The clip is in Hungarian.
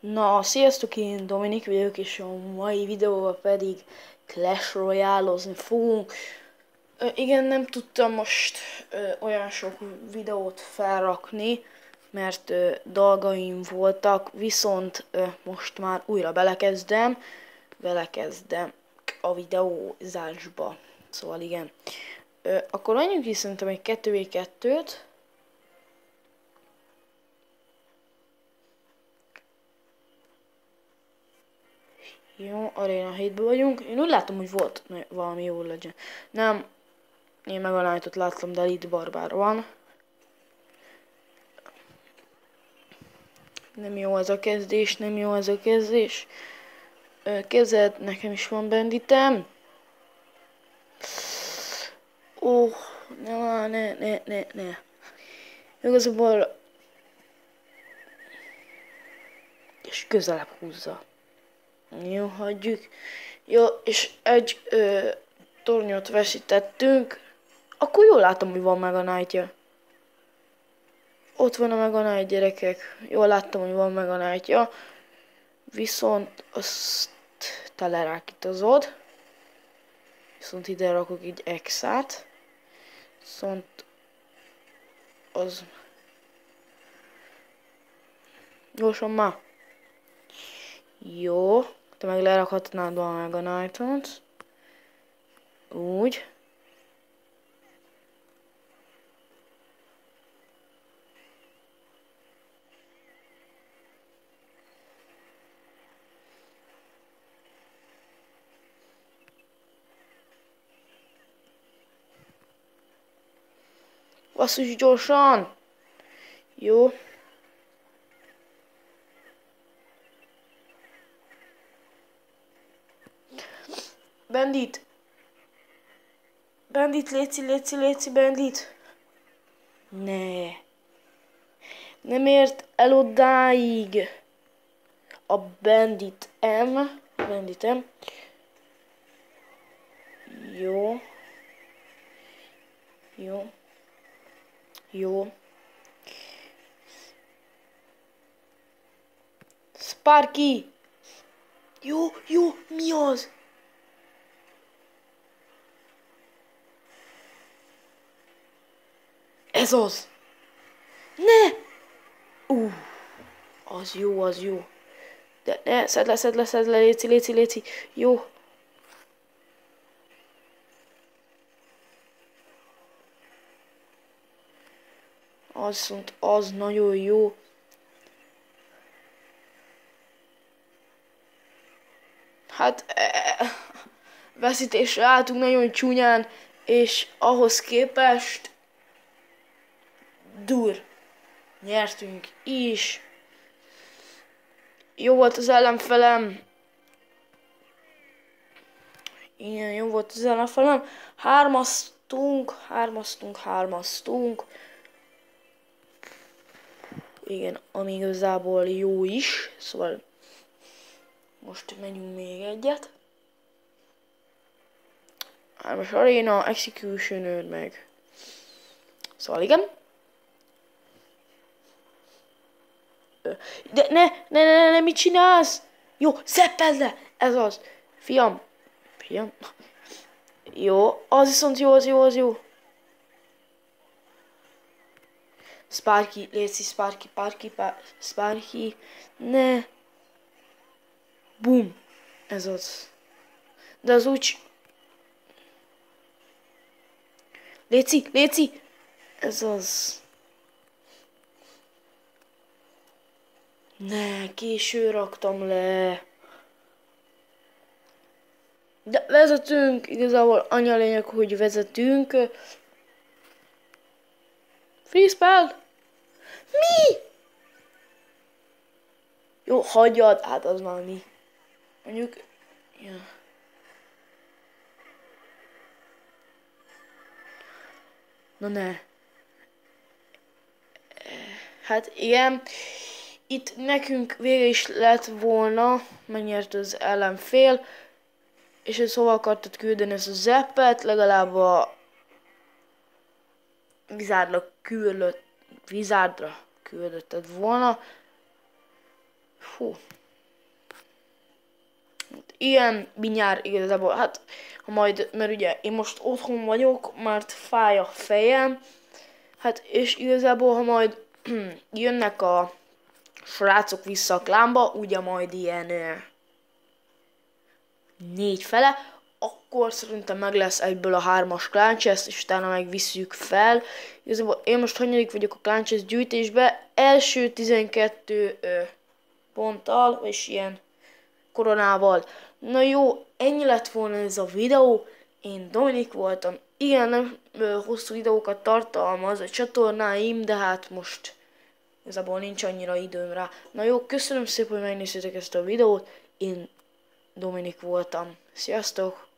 Na, sziasztok, én Dominik vagyok, és a mai videóban pedig Clash Royale-ozni fogunk. Igen, nem tudtam most olyan sok videót felrakni, mert dolgaim voltak, viszont most már újra belekezdem a videózásba. Szóval igen. Akkor menjünk is szerintem egy 2v2-t. Jó, Arena 7-ben vagyunk. Én úgy látom, hogy volt valami jó legyen. Nem, én meg a Knight-ot láttam, de itt barbár van. Nem jó ez a kezdés, nem jó ez a kezdés. Képzeld, nekem is van benditem. Ne. Igazából... És közelebb húzza. Jó, hagyjuk. Jó, és egy tornyot veszítettünk. Akkor jól látom, hogy van meg a Knight-ja. Ott van a meg a Knight, gyerekek. Jól láttam, hogy van meg a Knight-ja. Viszont azt telerákítozod. Viszont ide rakok egy exát. Viszont az... Gyorsan már. Jó. Te meg lerakhatnád meg a Knight-ot. Úgy. Basszus, gyorsan! Jó. Bandit! Bandit, léci, bandit! Ne! Nem ért el odáig! A bandit M. Jó. Sparky! Jó, mi az? Ez az! Ne! Az jó. De ne, szedd le, léci. Jó. Az nagyon jó. Hát veszítésre álltunk nagyon csúnyán, és ahhoz képest nyertünk is. Jó volt az ellenfelem. Igen, jó volt az ellenfelem. Hármaztunk. Igen, ami igazából jó is. Szóval most menjünk még egyet. Hármas Arena, Executioner meg. Szóval igen. De ne, mit csinálsz? Jó, szeppeld le! Ez az. Fiam. Jó, az viszont jó, az jó. Sparky, léci, Sparky. Ne. Boom. Ez az. De az úgy... Léci. Ez az. Ne, késő raktam le. De vezetünk, igazából annyi a lényeg, hogy vezetünk. Free spell? Mi? Jó, hagyjad, hát az már mi. Mondjuk, ja. Na ne. Hát igen. Itt nekünk végre is lett volna, megnyert az ellenfél, és ő szóval akartad küldeni ezt a zeppet, legalább a Wizardra küldötted volna. Hú. Ilyen vinyár igazából, hát ha majd, mert ugye én most otthon vagyok, mert fáj a fejem, hát és igazából ha majd jönnek a srácok vissza a klánba, ugye majd ilyen 4 fele, akkor szerintem meg lesz egyből a 3-as klánchest, és utána megvisszük fel. Igazából én most hanyadik vagyok a klánchest gyűjtésbe, első 12 ponttal, és ilyen koronával. Na jó, ennyi lett volna ez a videó. Én Dominik voltam. Igen, nem hosszú videókat tartalmaz a csatornáim, de hát most igazából nincs annyira időm rá. Na jó, köszönöm szépen, hogy megnéztétek ezt a videót. Én Dominik voltam. Sziasztok!